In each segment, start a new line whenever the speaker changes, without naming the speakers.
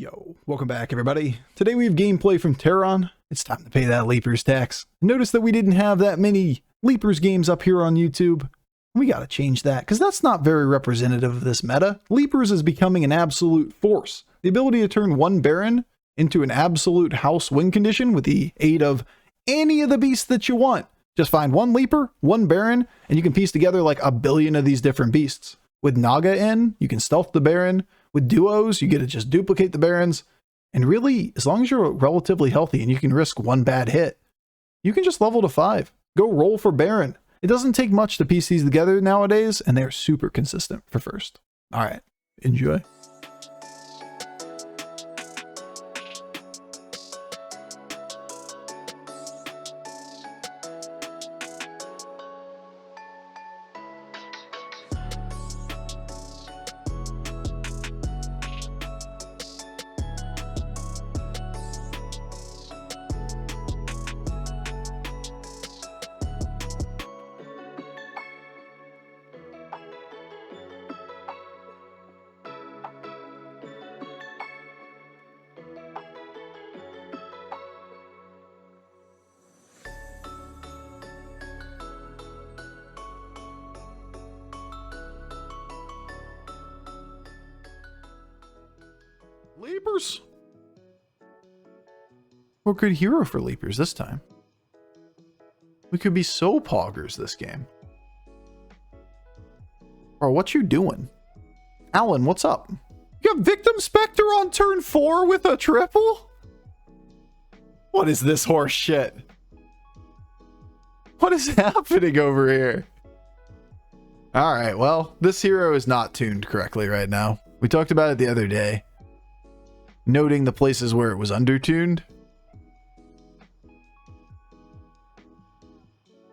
Yo, welcome back everybody. Today we have gameplay from Terran. It's time to pay that Leapers tax. Notice that we didn't have that many Leapers games up here on YouTube. We gotta change that, because that's not very representative of this meta. Leapers is becoming an absolute force. The ability to turn one Baron into an absolute house win condition with the aid of any of the beasts that you want. Just find one Leaper, one Baron, and you can piece together like a billion of these different beasts. With Naga in, you can stealth the Baron. With duos, you get to just duplicate the Barons. And really, as long as you're relatively healthy and you can risk one bad hit, you can just level to 5. Go roll for Baron. It doesn't take much to piece these together nowadays, and they're super consistent for first. All right, enjoy. Leapers. We're good hero for Leapers this time. We could be so poggers this game. Bro, what you doing? Alan, what's up? You got Victim Spectre on turn 4 with a triple? What is this horse shit? What is happening over here? Alright, well, this hero is not tuned correctly right now. We talked about it the other day, noting the places where it was undertuned.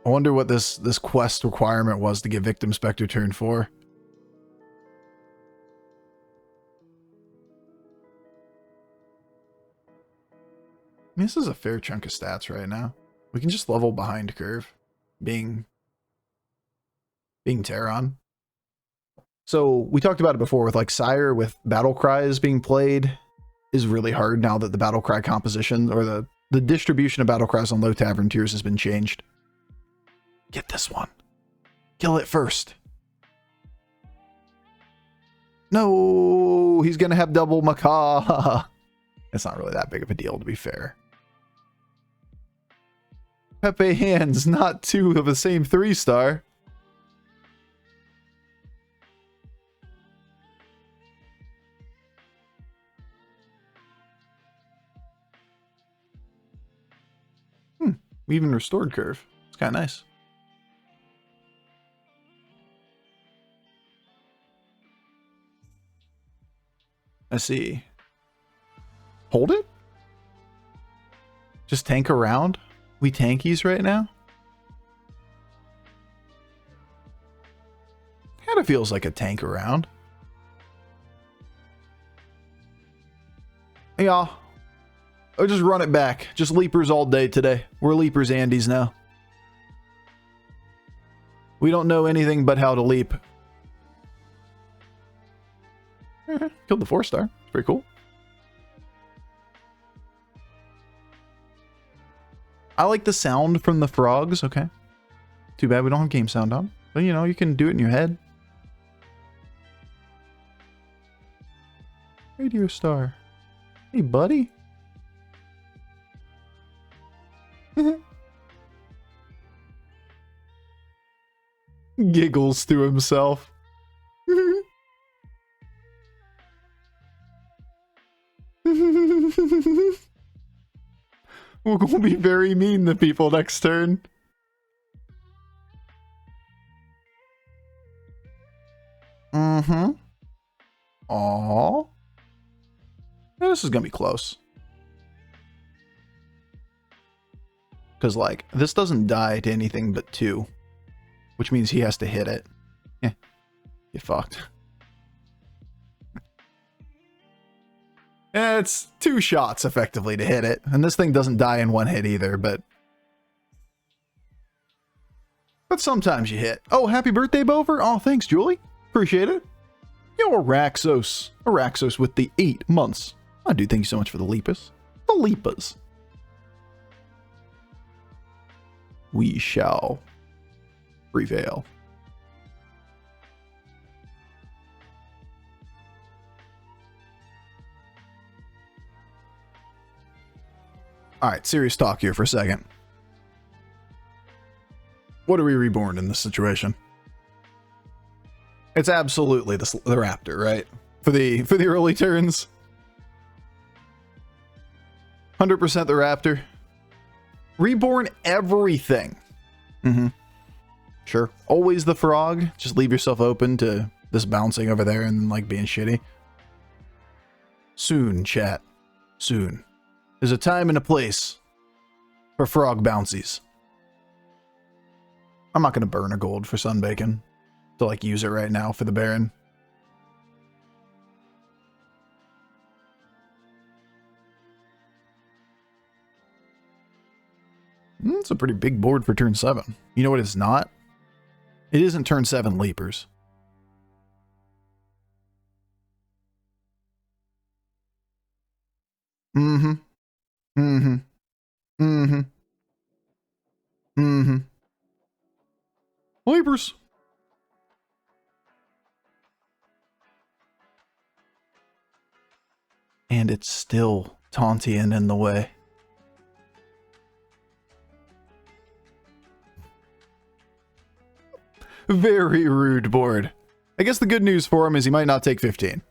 I wonder what this quest requirement was to get Victim Spectre turn 4. I mean, this is a fair chunk of stats right now. We can just level behind curve, being Terran. So we talked about it before with like Sire, with battle cries being played is really hard now that the battle cry composition or the distribution of battle cries on low tavern tiers has been changed. Get this one. Kill it first. No, he's gonna have double macaw. It's not really that big of a deal, to be fair. Pepe hands, not 2 of the same 3-star. We even restored curve. It's kind of nice. Let's see. Hold it? Just tank around? We tankies right now? Kind of feels like a tank around. Yeah. Or just run it back. Just Leapers all day today. We're Leapers Andes now. We don't know anything but how to leap. Killed the 4-star. It's pretty cool. I like the sound from the frogs. Okay. Too bad we don't have game sound on. But you know, you can do it in your head. Radio star. Hey, buddy. Giggles to himself. We're gonna be very mean to people next turn. Aww. Yeah, this is gonna be close. Because, like, this doesn't die to anything but 2. Which means he has to hit it. Yeah. Get fucked. It's 2 shots, effectively, to hit it. And this thing doesn't die in 1 hit either, but sometimes you hit. Oh, happy birthday, Bofur. Oh, thanks, Julie. Appreciate it. Yo, Araxos. Araxos with the 8 months. I do thank you so much for the Lepas. The Lepas. We shall prevail. Alright, serious talk here for a second. What are we reborn in this situation? It's absolutely the Raptor, right? For the early turns. 100% the Raptor. Reborn everything. Sure. Always the Frog. Just leave yourself open to this bouncing over there and like being shitty. Soon, chat. Soon. There's a time and a place for frog bouncies. I'm not going to burn a gold for Sunbacon to like use it right now for the Baron. It's a pretty big board for turn 7. You know what it's not? It isn't turn 7 Leapers. Leapers. And it's still Tauntian in the way. Very rude board. I guess the good news for him is he might not take 15.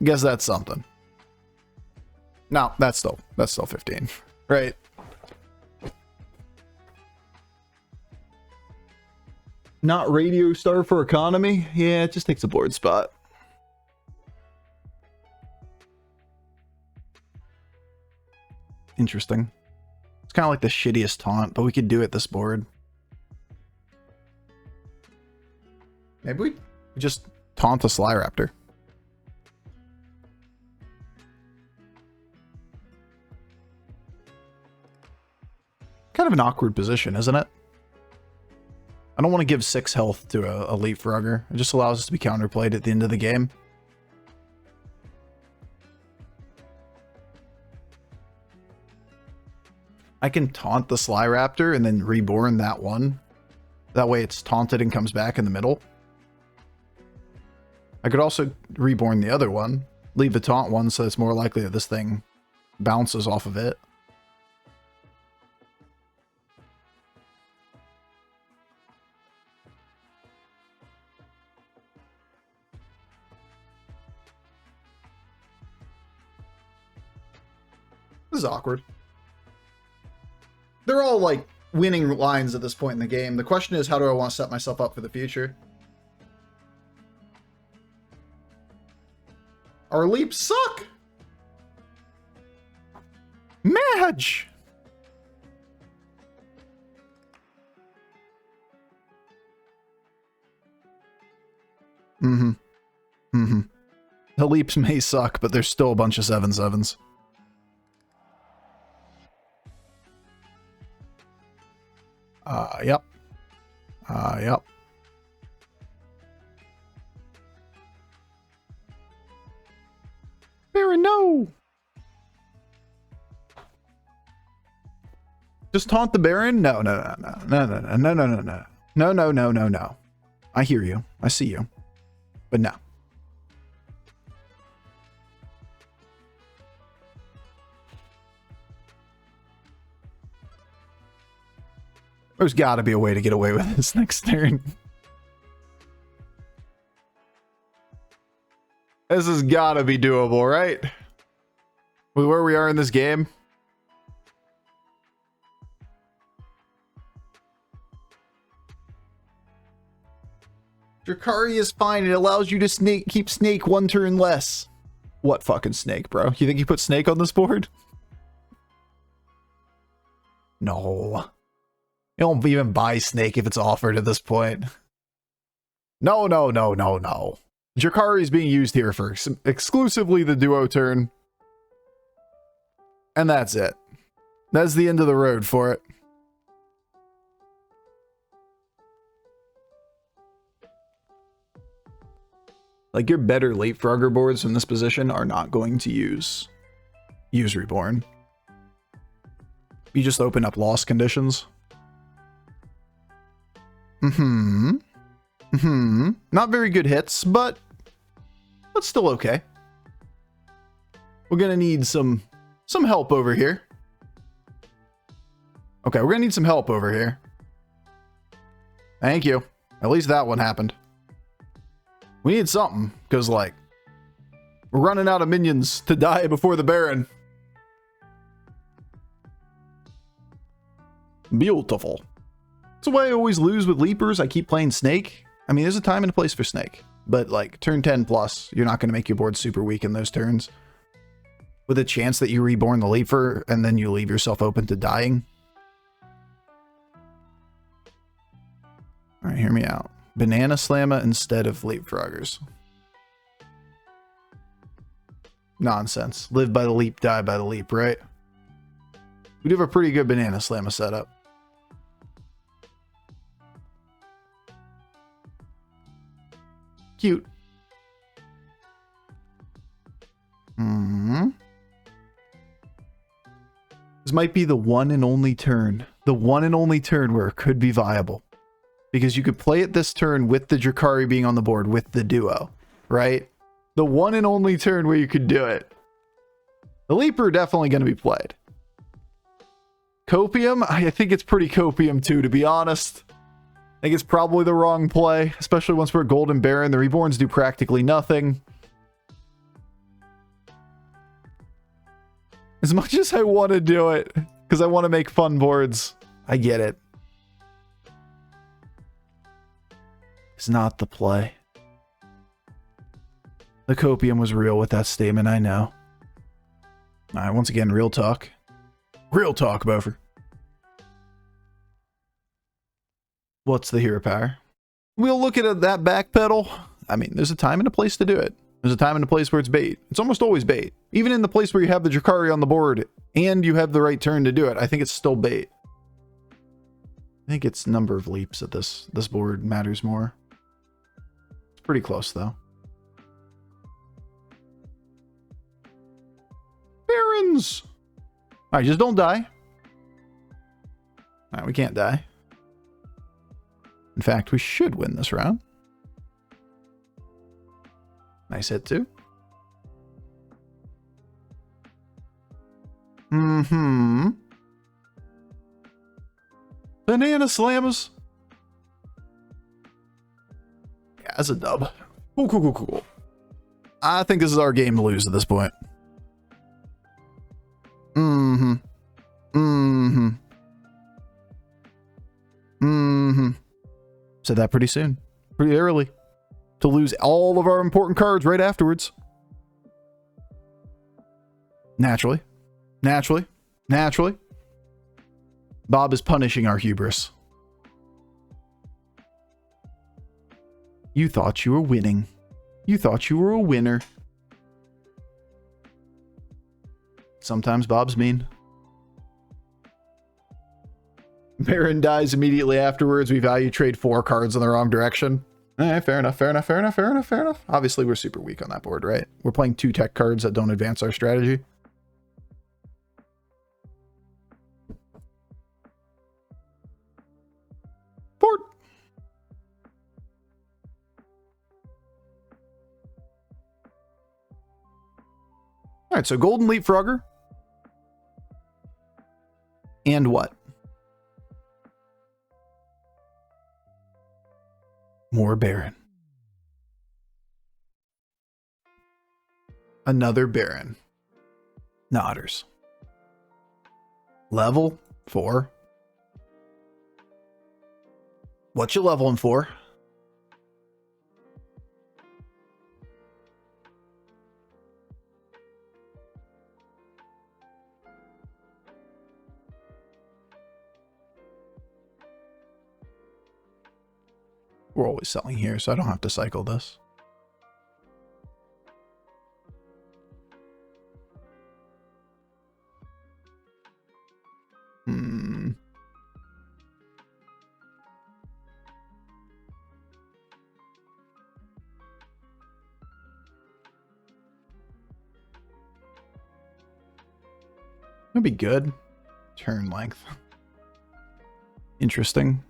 Guess that's something. No, that's still 15, right? Not Radio Star for economy? Yeah, it just takes a board spot. Interesting. It's kind of like the shittiest taunt, but we could do it this board. Maybe we just taunt the Slyraptor. Kind of an awkward position, isn't it? I don't want to give 6 health to a Leaf Frogger. It just allows us to be counterplayed at the end of the game. I can taunt the Slyraptor and then reborn that one. That way it's taunted and comes back in the middle. I could also reborn the other one, leave the taunt one so it's more likely that this thing bounces off of it. This is awkward. They're all like winning lines at this point in the game. The question is, how do I want to set myself up for the future? Our leaps suck! Madge! The leaps may suck, but there's still a bunch of 7/7s. Yep. Yep. Baron, no! Just taunt the Baron? No. No. I hear you. I see you. But no. There's gotta be a way to get away with this next turn. This has gotta be doable, right? With where we are in this game. Drakari is fine. It allows you to keep Snake one turn less. What fucking Snake, bro? You think you put Snake on this board? No. You don't even buy Snake if it's offered at this point. No. Drakari is being used here for exclusively the duo turn. And that's it. That's the end of the road for it. Like, your better Leapfrogger boards in this position are not going to use Reborn. You just open up loss conditions. Not very good hits, but still okay. We're gonna need some help over here. Okay, we're gonna need some help over here. Thank you. At least that one happened. We need something, because, like, we're running out of minions to die before the Baron. Beautiful. That's why I always lose with Leapers. I keep playing Snake. I mean, there's a time and a place for Snake. But, like, turn 10 plus, you're not going to make your board super weak in those turns. With a chance that you reborn the Leaper, and then you leave yourself open to dying. Alright, hear me out. Banana Slama instead of Leapfroggers. Nonsense. Live by the leap, die by the leap, right? We do have a pretty good Banana Slama setup. Cute. This might be the one and only turn. The one and only turn where it could be viable. Because you could play it this turn with the Drakari being on the board with the duo, right? The one and only turn where you could do it. The Leaper definitely going to be played. Copium? I think it's pretty Copium too, to be honest. I think it's probably the wrong play, especially once we're Golden Baron. The Reborns do practically nothing. As much as I want to do it, because I want to make fun boards, I get it. It's not the play. The Copium was real with that statement, I know. Alright, once again, real talk. Real talk, Bofur. What's the hero power? We'll look at that back pedal. I mean, there's a time and a place to do it. There's a time and a place where it's bait. It's almost always bait. Even in the place where you have the Drakari on the board and you have the right turn to do it, I think it's still bait. I think it's number of leaps at this board matters more. It's pretty close, though. Barons! Alright, just don't die. Alright, we can't die. In fact, we should win this round. Nice hit, too. Banana Slammers. Yeah, that's a dub. Cool. I think this is our game to lose at this point. Said that pretty soon. Pretty early. To lose all of our important cards right afterwards. Naturally. Bob is punishing our hubris. You thought you were winning. You thought you were a winner. Sometimes Bob's mean. Baron dies immediately afterwards. We value trade 4 cards in the wrong direction. Fair enough. Obviously, we're super weak on that board, right? We're playing 2 tech cards that don't advance our strategy. Board. Alright, so Golden Leapfrogger. And what? More Baron. Another Baron. Nodders. Level 4. What you leveling for? We're always selling here, so I don't have to cycle this. Could be good. Turn length. Interesting.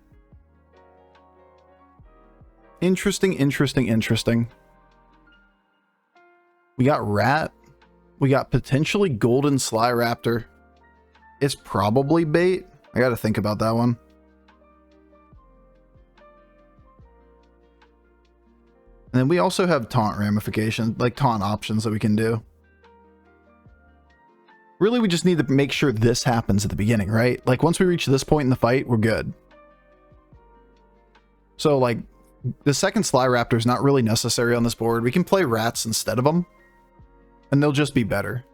Interesting. We got rat. We got potentially golden sly raptor. It's probably bait. I got to think about that one. And then we also have taunt ramifications, like taunt options that we can do. Really, we just need to make sure this happens at the beginning, right? Like once we reach this point in the fight, we're good. So like the second Sly Raptor is not really necessary on this board. We can play rats instead of them, and they'll just be better.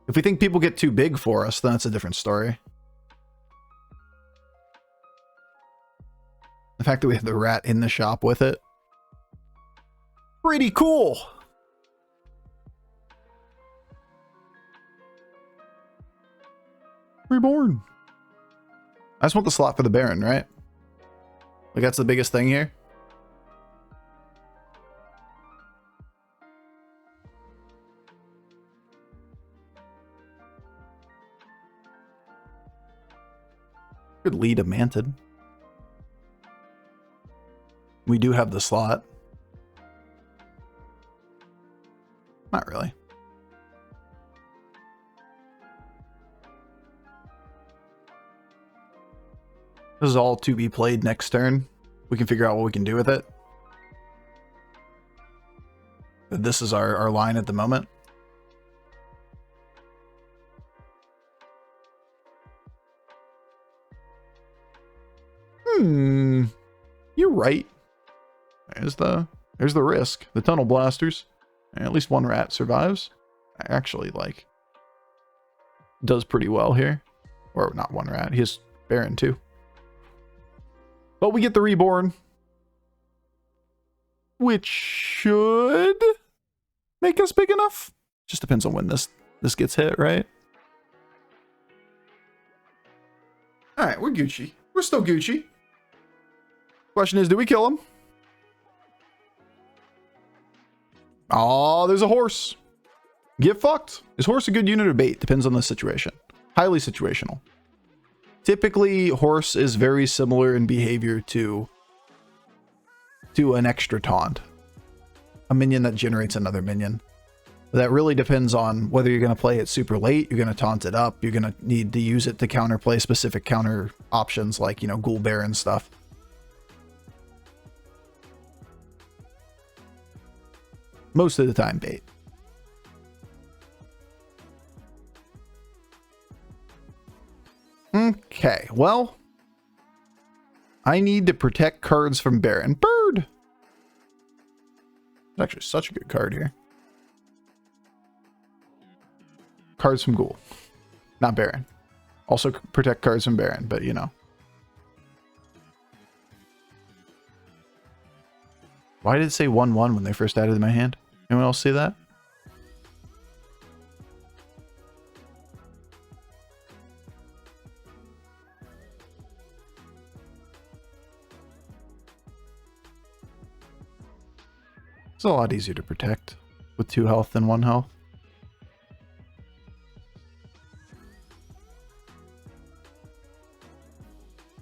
If we think people get too big for us, then that's a different story. The fact that we have the rat in the shop with it. Pretty cool. Reborn. I just want the slot for the Baron, right? Like that's the biggest thing here. Could lead a Mantid. We do have the slot. Not really. This is all to be played next turn. We can figure out what we can do with it. But this is our line at the moment. You're right. There's the risk. The tunnel blasters. And at least one rat survives. Actually, like, does pretty well here. Or not one rat. He has Baron too. But we get the reborn, which should make us big enough. Just depends on when this gets hit, right? All right, we're Gucci. We're still Gucci. Question is, do we kill him? Oh, there's a horse. Get fucked. Is horse a good unit or bait? Depends on the situation. Highly situational. Typically, horse is very similar in behavior to an extra taunt. A minion that generates another minion. That really depends on whether you're going to play it super late, you're going to taunt it up, you're going to need to use it to counterplay specific counter options like, you know, Ghoul Baron stuff. Most of the time, bait. Okay, well, I need to protect cards from Baron. Bird! It's actually such a good card here. Cards from Ghoul. Not Baron. Also protect cards from Baron, but you know. Why did it say 1/1 when they first added it in my hand? Anyone else see that? It's a lot easier to protect with 2 health than 1 health.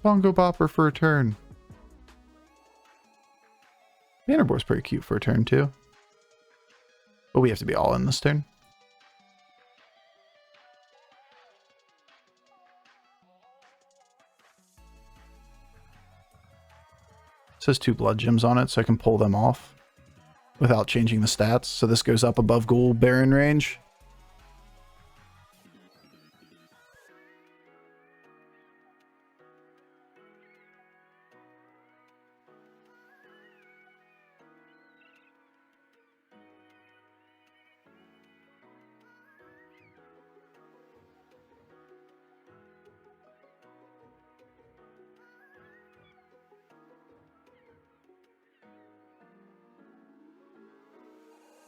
Bongo Bopper for a turn. Bannerbore's pretty cute for a turn too. But we have to be all in this turn. It says 2 blood gems on it, so I can pull them off without changing the stats. So this goes up above Ghoul Baron range.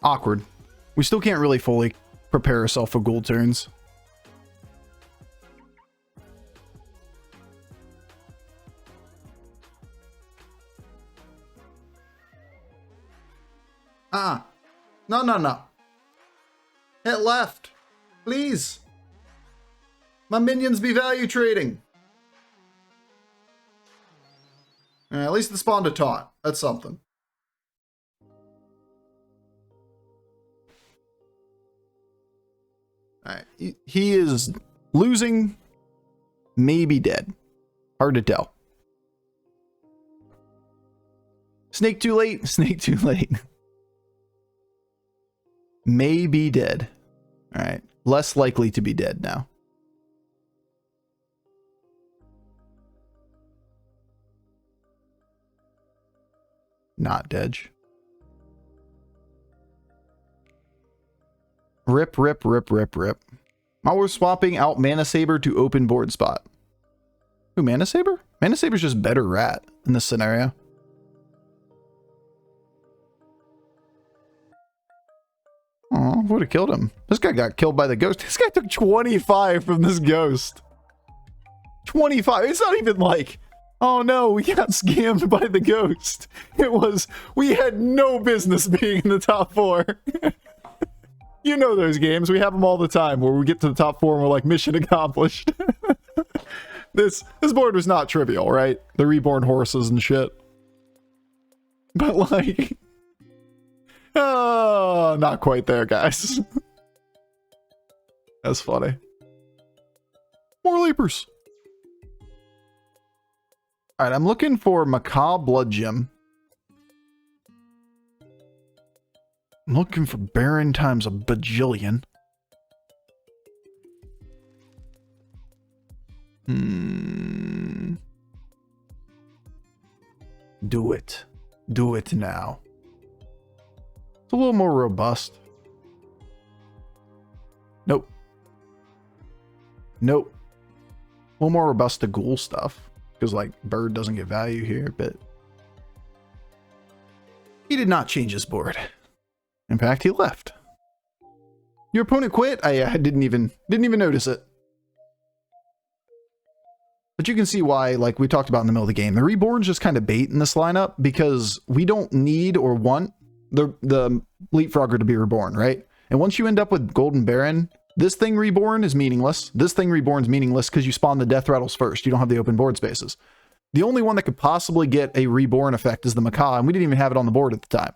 Awkward. We still can't really fully prepare ourselves for Ghoul turns. No. Hit left. Please. My minions be value trading. At least it spawned a taunt. That's something. Alright. He is losing, maybe dead. Hard to tell. Snake too late. Snake too late. May be dead. Alright. Less likely to be dead now. Not dead. Rip, rip, rip, rip, rip. Now we're swapping out Mana Saber to open board spot. Who, Mana Saber? Mana Saber's just better rat in this scenario. Oh, would have killed him. This guy got killed by the ghost. This guy took 25 from this ghost. 25. It's not even like, oh no, we got scammed by the ghost. It was, we had no business being in the top 4. You know those games. We have them all the time where we get to the top 4 and we're like, mission accomplished. This board was not trivial, right? The reborn horses and shit. But like, oh, not quite there, guys. That's funny. More leapers. Alright, I'm looking for Macaw Blood Gem. I'm looking for Baron times a bajillion. Do it. Do it now. It's a little more robust. Nope. Nope. A little more robust to ghoul stuff. Because, like, bird doesn't get value here, but he did not change his board. In fact, he left. Your opponent quit? I didn't even notice it. But you can see why, like we talked about in the middle of the game, the Reborn's just kind of bait in this lineup because we don't need or want the Leapfrogger to be reborn, right? And once you end up with Golden Baron, this thing reborn is meaningless. This thing reborn is meaningless because you spawn the death rattles first. You don't have the open board spaces. The only one that could possibly get a reborn effect is the Macaw, and we didn't even have it on the board at the time.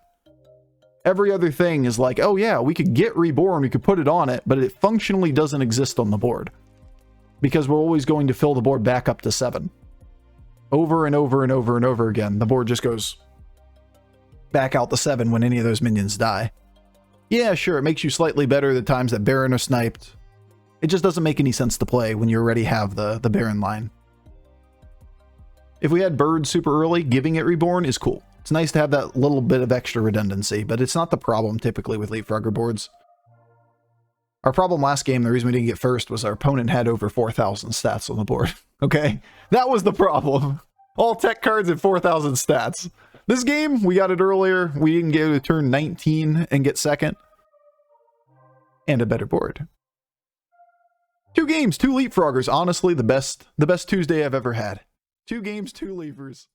Every other thing is like, oh yeah, we could get reborn, we could put it on it, but it functionally doesn't exist on the board. Because we're always going to fill the board back up to 7. Over and over and over and over again, the board just goes back out to 7 when any of those minions die. Yeah, sure, it makes you slightly better the times that Baron are sniped. It just doesn't make any sense to play when you already have the Baron line. If we had Bird super early, giving it Reborn is cool. It's nice to have that little bit of extra redundancy, but it's not the problem typically with Leapfrogger boards. Our problem last game, the reason we didn't get first, was our opponent had over 4,000 stats on the board. Okay? That was the problem. All tech cards at 4,000 stats. This game, we got it earlier. We didn't get to turn 19 and get second. And a better board. 2 games, 2 Leapfroggers. Honestly, the best Tuesday I've ever had. 2 games, 2 Leapers.